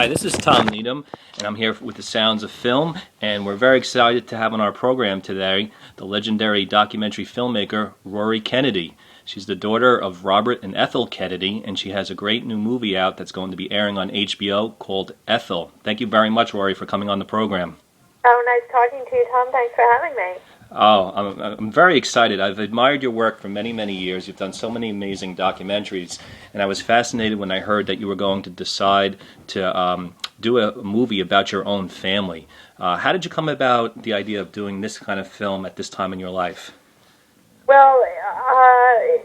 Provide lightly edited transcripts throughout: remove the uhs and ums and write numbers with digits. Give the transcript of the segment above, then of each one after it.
Hi, this is Tom Needham, and I'm here with the Sounds of Film, and we're very excited to have on our program today the legendary documentary filmmaker Rory Kennedy. She's the daughter of Robert and Ethel Kennedy, and she has a great new movie out that's going to be airing on HBO called Ethel. Thank you very much, Rory, for coming on the program. Oh, nice talking to you, Tom. Thanks for having me. Oh, I'm very excited. I've admired your work for many, many years. You've done so many amazing documentaries, and I was fascinated when I heard that you were going to decide to do a movie about your own family. How did you come about the idea of doing this kind of film at this time in your life? Well,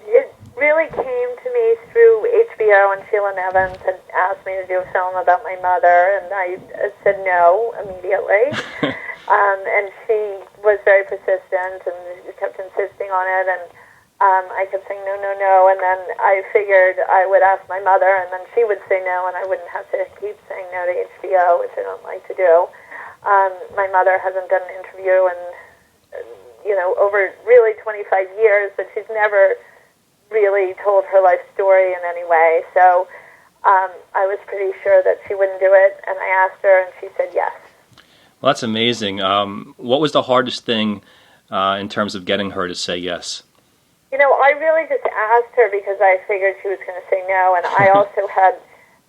it really came to me through HBO, and Sheila Nevins had asked me to do a film about my mother, and I said no immediately. And she was very persistent and kept insisting on it, and I kept saying no, no, no, and then I figured I would ask my mother, and then she would say no, and I wouldn't have to keep saying no to HBO, which I don't like to do. My mother hasn't done an interview in, over really 25 years, but she's never really told her life story in any way, so I was pretty sure that she wouldn't do it, and I asked her, and she said yes. Well, that's amazing. What was the hardest thing in terms of getting her to say yes? I really just asked her because I figured she was going to say no, and I also had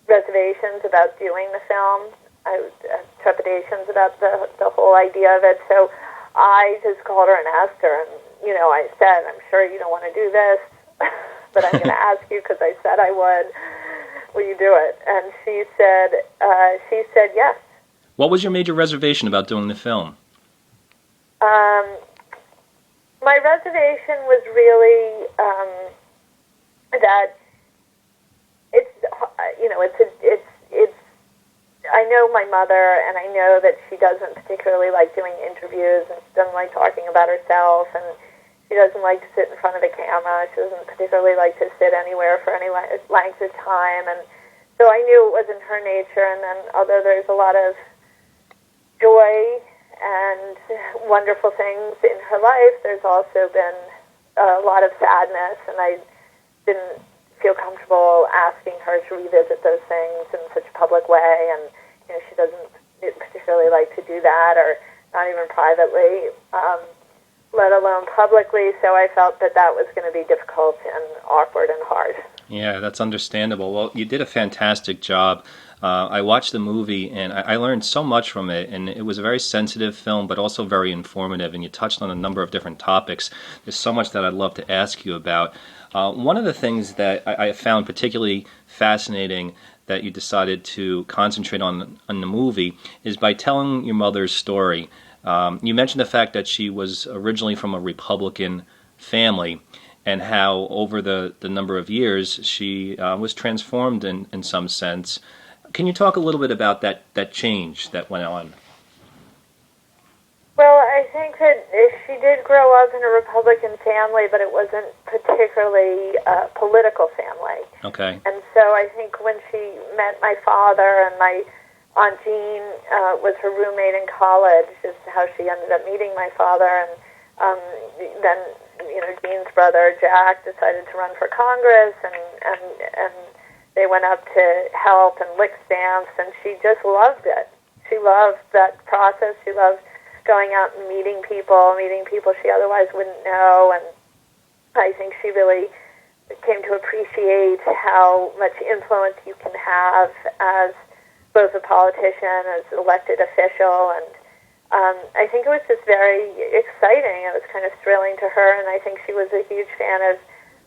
reservations about doing the film. I had trepidations about the whole idea of it, so I just called her and asked her, and, I said, I'm sure you don't want to do this, but I'm going to ask you because I said I would. Will you do it? And she said yes. What was your major reservation about doing the film? My reservation was really that it's I know my mother, and I know that she doesn't particularly like doing interviews, and she doesn't like talking about herself, and she doesn't like to sit in front of a camera. She doesn't particularly like to sit anywhere for any length of time, and so I knew it wasn't her nature. And then, although there's a lot of joy and wonderful things in her life, there's also been a lot of sadness, and I didn't feel comfortable asking her to revisit those things in such a public way, and she doesn't particularly like to do that, or not even privately, let alone publicly, so I felt that was going to be difficult and awkward and hard. Yeah, that's understandable. Well, you did a fantastic job. I watched the movie, and I learned so much from it, and it was a very sensitive film, but also very informative, and you touched on a number of different topics. There's so much that I'd love to ask you about. One of the things that I found particularly fascinating that you decided to concentrate on the movie is by telling your mother's story. You mentioned the fact that she was originally from a Republican family, and how over the number of years she was transformed in some sense. Can you talk a little bit about that change that went on? Well, I think that she did grow up in a Republican family, but it wasn't particularly a political family. Okay. And so I think when she met my father, and my Aunt Jean was her roommate in college, is how she ended up meeting my father, and then Jean's brother Jack decided to run for Congress, and they went up to help and lick stamps, and she just loved it. She loved that process. She loved going out and meeting people she otherwise wouldn't know, and I think she really came to appreciate how much influence you can have as both a politician, as an elected official, and I think it was just very exciting. It was kind of thrilling to her, and I think she was a huge fan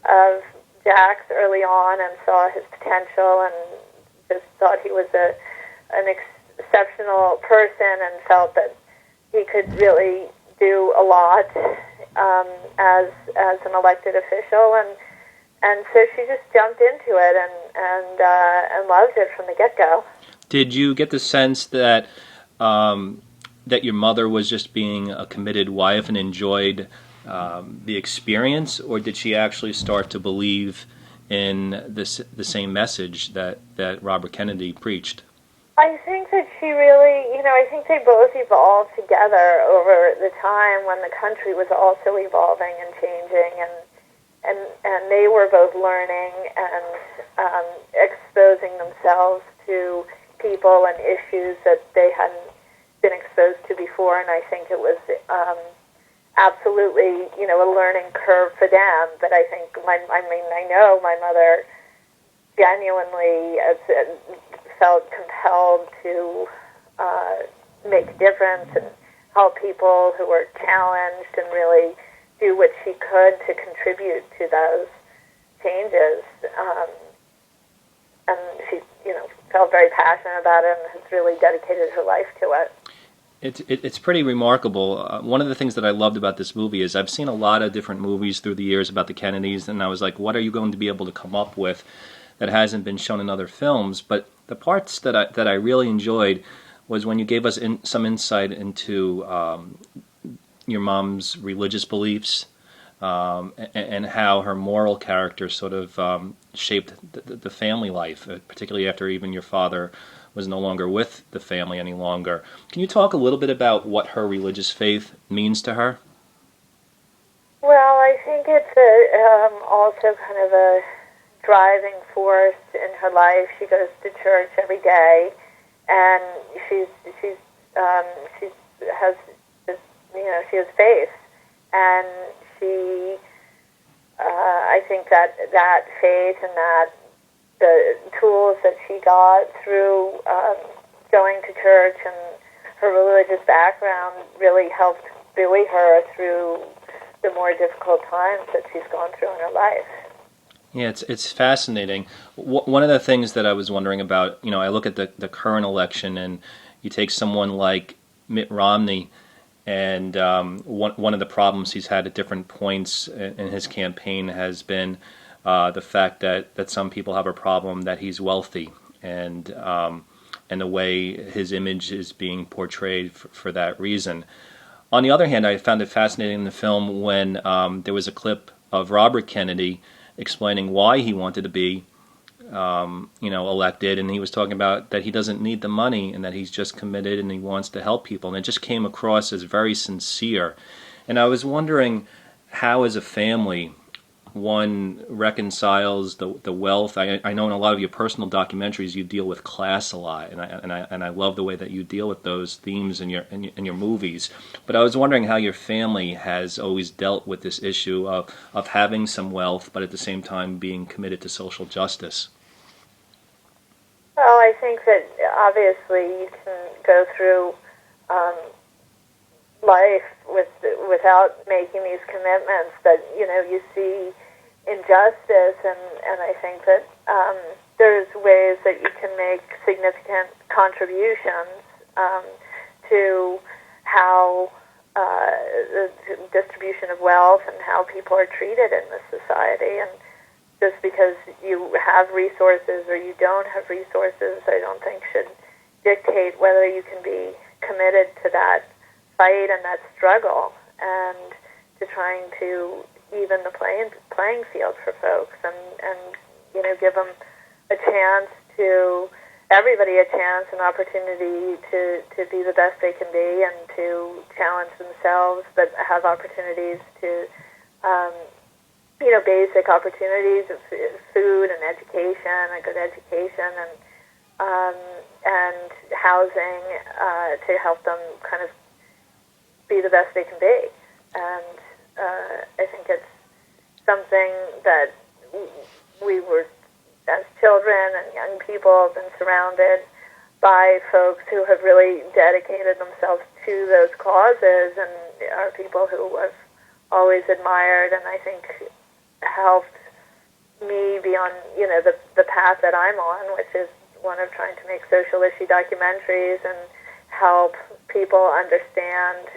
of Jack's early on, and saw his potential, and just thought he was an exceptional person, and felt that he could really do a lot as an elected official, and so she just jumped into it and loved it from the get-go. Did you get the sense that that your mother was just being a committed wife and enjoyed the experience, or did she actually start to believe in the same message that Robert Kennedy preached? I think that she really, I think they both evolved together over the time when the country was also evolving and changing, and they were both learning and exposing themselves to people and issues that they hadn't been exposed to before, and I think it was absolutely, a learning curve for them. But I think, I know my mother genuinely felt compelled to make a difference and help people who were challenged and really do what she could to contribute to those changes. And she, felt very passionate about it and has really dedicated her life to it. It's pretty remarkable. One of the things that I loved about this movie is I've seen a lot of different movies through the years about the Kennedys, and I was like, what are you going to be able to come up with that hasn't been shown in other films? But the parts that I really enjoyed was when you gave us some insight into your mom's religious beliefs, and how her moral character sort of shaped the family life, particularly after even your father was no longer with the family any longer. Can you talk a little bit about what her religious faith means to her? Well, I think it's also kind of a driving force in her life. She goes to church every day, and she has this, she has faith, and she, I think that faith and that the tools that she got through going to church and her religious background really helped buoy her through the more difficult times that she's gone through in her life. Yeah, it's fascinating. One of the things that I was wondering about, I look at the current election, and you take someone like Mitt Romney, and one of the problems he's had at different points in his campaign has been the fact that some people have a problem that he's wealthy, and the way his image is being portrayed for that reason. On the other hand, I found it fascinating in the film when there was a clip of Robert Kennedy explaining why he wanted to be elected, and he was talking about that he doesn't need the money and that he's just committed and he wants to help people, and it just came across as very sincere. And I was wondering how, as a family, one reconciles the wealth. I know in a lot of your personal documentaries you deal with class a lot, and I love the way that you deal with those themes in your movies. But I was wondering how your family has always dealt with this issue of having some wealth, but at the same time being committed to social justice. Well, I think that obviously you can go through life without making these commitments, that you see injustice, and I think that there's ways that you can make significant contributions to how the distribution of wealth and how people are treated in this society. And just because you have resources or you don't have resources, I don't think should dictate whether you can be committed to that fight and that struggle, and to trying to even the playing field for folks, and give them a chance everybody a chance, an opportunity to be the best they can be and to challenge themselves, but have opportunities to basic opportunities of food and education, a good education, and housing, to help them kind of be the best they can be. And I think it's something that we were, as children and young people, have been surrounded by folks who have really dedicated themselves to those causes, and are people who I've always admired, and I think helped me be on the path that I'm on, which is one of trying to make social issue documentaries and help people understand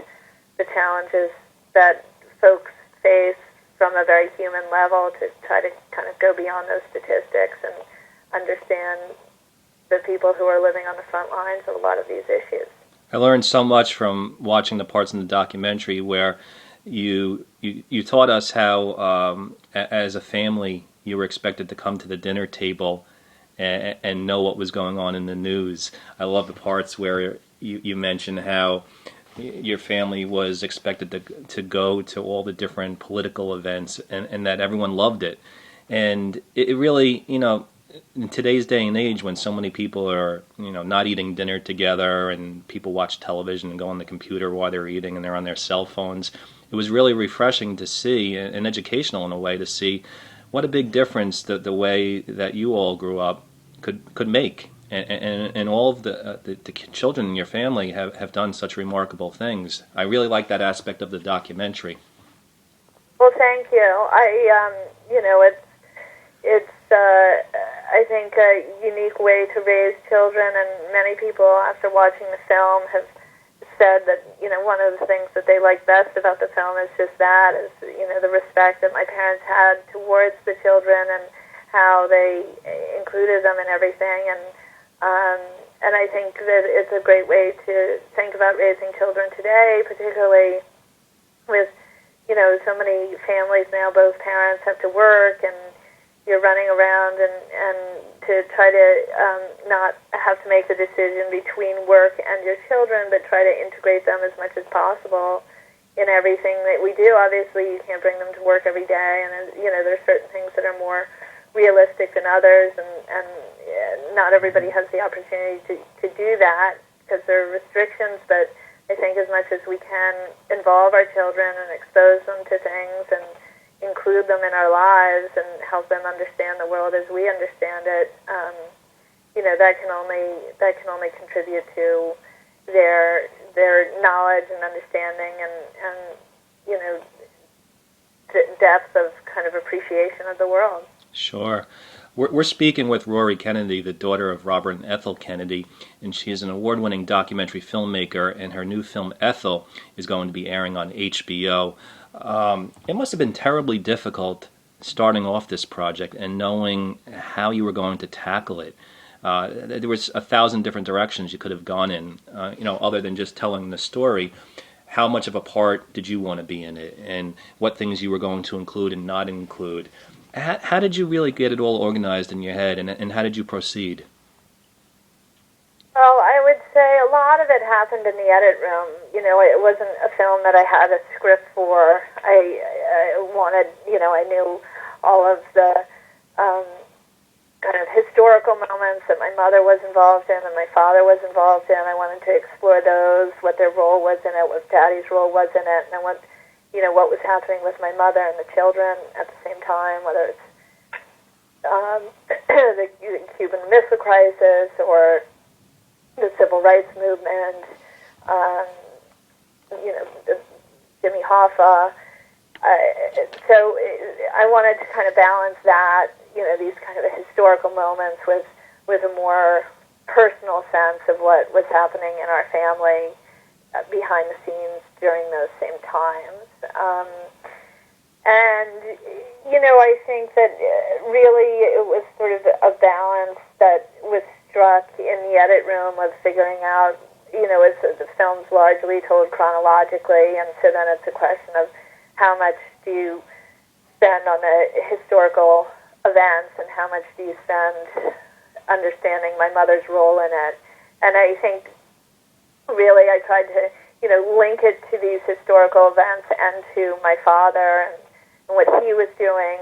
the challenges that folks face from a very human level, to try to kind of go beyond those statistics and understand the people who are living on the front lines of a lot of these issues. I learned so much from watching the parts in the documentary where you taught us how, as a family, you were expected to come to the dinner table and know what was going on in the news. I love the parts where you mentioned how your family was expected to go to all the different political events, and that everyone loved it. And it really, in today's day and age, when so many people are, not eating dinner together, and people watch television and go on the computer while they're eating, and they're on their cell phones, it was really refreshing to see, and educational in a way, to see what a big difference the way that you all grew up could make. And all of the children in your family have done such remarkable things. I really like that aspect of the documentary. Well, thank you. It's I think a unique way to raise children, and many people, after watching the film, have said that one of the things that they like best about the film is just that, is the respect that my parents had towards the children and how they included them in everything, and I think that it's a great way to think about raising children today, particularly with so many families now. Both parents have to work, and you're running around, and to try to not have to make the decision between work and your children, but try to integrate them as much as possible in everything that we do. Obviously, you can't bring them to work every day, and there's certain things that are more realistic than others, and not everybody has the opportunity to do that because there are restrictions, but I think as much as we can involve our children and expose them to things and include them in our lives and help them understand the world as we understand it, that can only contribute to their knowledge and understanding and depth of kind of appreciation of the world. Sure. We're speaking with Rory Kennedy, the daughter of Robert and Ethel Kennedy, and she is an award-winning documentary filmmaker, and her new film, Ethel, is going to be airing on HBO. It must have been terribly difficult starting off this project and knowing how you were going to tackle it. There was 1,000 different directions you could have gone in, other than just telling the story. How much of a part did you want to be in it, and what things you were going to include and not include? How did you really get it all organized in your head, and how did you proceed? Well, I would say a lot of it happened in the edit room. It wasn't a film that I had a script for. I wanted, I knew all of the kind of historical moments that my mother was involved in and my father was involved in. I wanted to explore those, what their role was in it, what Daddy's role was in it, and I want, what was happening with my mother and the children at the same time, whether it's the Cuban Missile Crisis or the Civil Rights Movement, Jimmy Hoffa. So I wanted to kind of balance that, these kind of historical moments with a more personal sense of what was happening in our family behind the scenes during those same times. I think that really it was sort of a balance that was struck in the edit room of figuring out, as the film's largely told chronologically, and so then it's a question of how much do you spend on the historical events and how much do you spend understanding my mother's role in it. And I think really I tried to, link it to these historical events and to my father and what he was doing,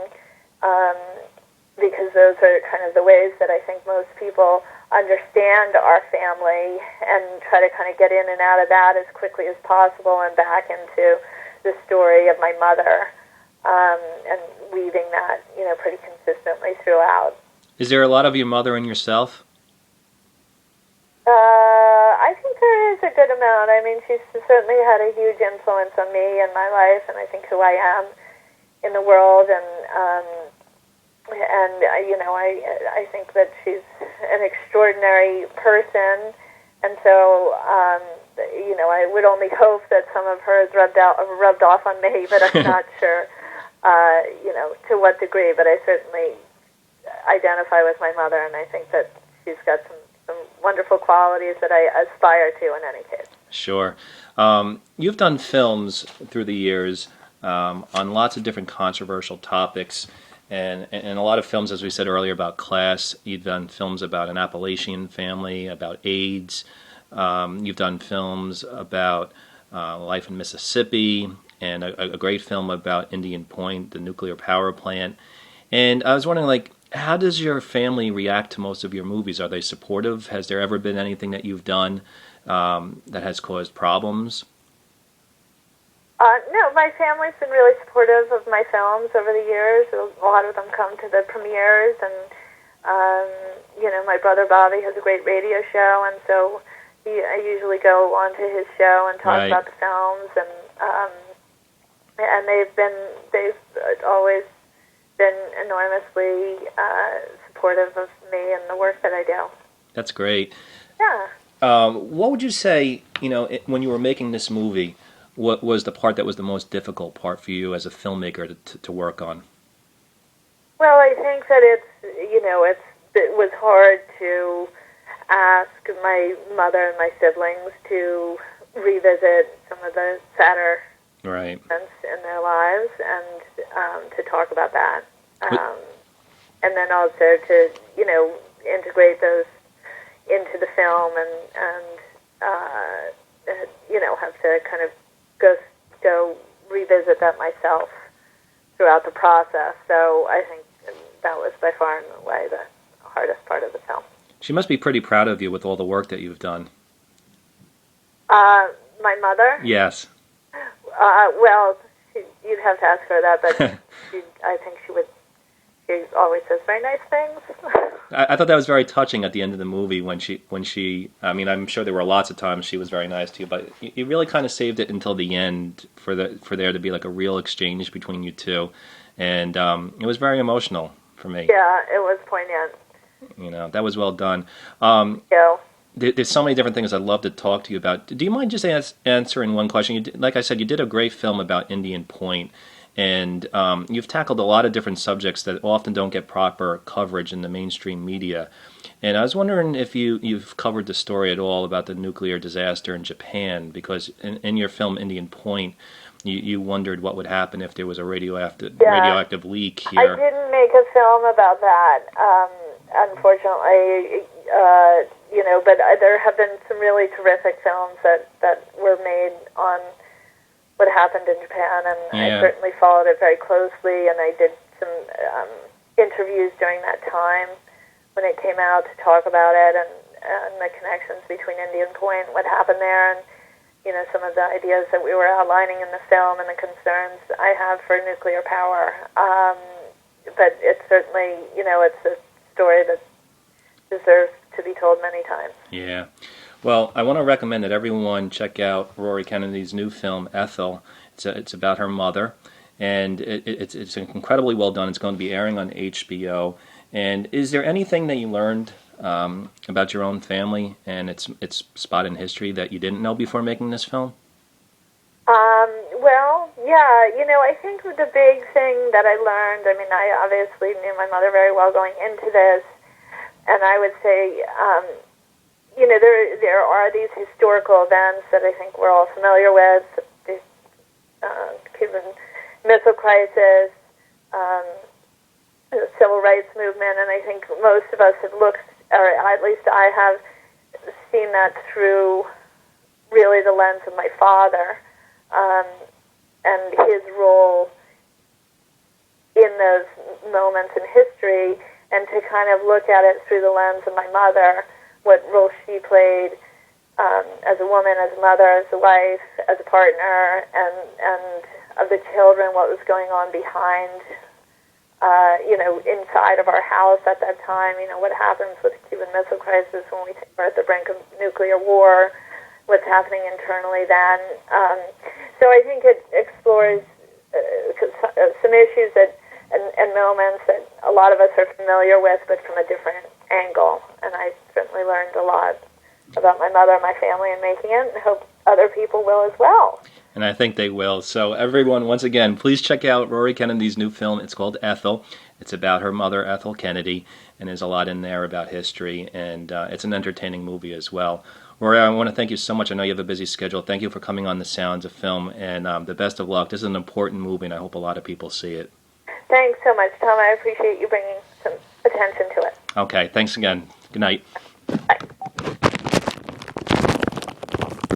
because those are kind of the ways that I think most people understand our family, and try to kind of get in and out of that as quickly as possible and back into the story of my mother, and weaving that, pretty consistently throughout. Is there a lot of your mother and yourself? I think there is a good amount. I mean, she's certainly had a huge influence on me and my life, and I think who I am in the world, and I think that she's an extraordinary person, and so I would only hope that some of her has rubbed off on me, but I'm not sure to what degree. But I certainly identify with my mother, and I think that she's got some wonderful qualities that I aspire to in any case. Sure. You've done films through the years on lots of different controversial topics, and a lot of films, as we said earlier, about class. You've done films about an Appalachian family, about AIDS. You've done films about life in Mississippi, and a great film about Indian Point, the nuclear power plant. And I was wondering, How does your family react to most of your movies? Are they supportive? Has there ever been anything that you've done that has caused problems? No, my family's been really supportive of my films over the years. A lot of them come to the premieres, and my brother Bobby has a great radio show, and so I usually go onto his show and talk Right. about the films, and they've always been enormously supportive of me and the work that I do. That's great. Yeah. What would you say, when you were making this movie, what was the part that was the most difficult part for you as a filmmaker to work on? Well, I think that it was hard to ask my mother and my siblings to revisit some of the sadder Right. events in their lives and to talk about that. And then also to, integrate those into the film and have to kind of go revisit that myself throughout the process. So I think that was by far and away the hardest part of the film. She must be pretty proud of you with all the work that you've done. My mother? Yes. Well, you'd have to ask her that, but I think she would. She always says very nice things. I thought that was very touching at the end of the movie when she. I mean, I'm sure there were lots of times she was very nice to you, but you really kind of saved it until the end for there to be like a real exchange between you two, and it was very emotional for me. Yeah, it was poignant. That was well done. Yeah. There's so many different things I'd love to talk to you about. Do you mind just answering one question? Like I said, you did a great film about Indian Point, and you've tackled a lot of different subjects that often don't get proper coverage in the mainstream media. And I was wondering if you've covered the story at all about the nuclear disaster in Japan, because in your film Indian Point, you wondered what would happen if there was a radioactive leak here. I didn't make a film about that, unfortunately. But there have been some really terrific films that were made on what happened in Japan, and Yeah. I certainly followed it very closely, and I did some interviews during that time when it came out to talk about it and the connections between Indian Point and what happened there, and some of the ideas that we were outlining in the film and the concerns I have for nuclear power. But it's certainly, it's a story that deserves to be told many times. Yeah. Well, I want to recommend that everyone check out Rory Kennedy's new film, Ethel. It's about her mother, and it's incredibly well done. It's going to be airing on HBO. And is there anything that you learned about your own family and its spot in history that you didn't know before making this film? Well, yeah, I think the big thing that I learned, I obviously knew my mother very well going into this, and I would say, there are these historical events that I think we're all familiar with, the Cuban Missile Crisis, the Civil Rights Movement, and I think most of us have looked, or at least I have seen that through really the lens of my father, and his role in those moments in history, and to kind of look at it through the lens of my mother, what role she played as a woman, as a mother, as a wife, as a partner, and of the children, what was going on behind, inside of our house at that time, what happens with the Cuban Missile Crisis when we think we're at the brink of nuclear war, what's happening internally then. So I think it explores some issues and moments that a lot of us are familiar with, but from a different angle. And I certainly learned a lot about my mother and my family in making it, and hope other people will as well. And I think they will. So everyone, once again, please check out Rory Kennedy's new film. It's called Ethel. It's about her mother, Ethel Kennedy, and there's a lot in there about history, and it's an entertaining movie as well. Rory, I want to thank you so much. I know you have a busy schedule. Thank you for coming on The Sounds of Film, and the best of luck. This is an important movie, and I hope a lot of people see it. Thanks so much, Tom. I appreciate you bringing some attention to it. Okay, thanks again. Good night. Bye.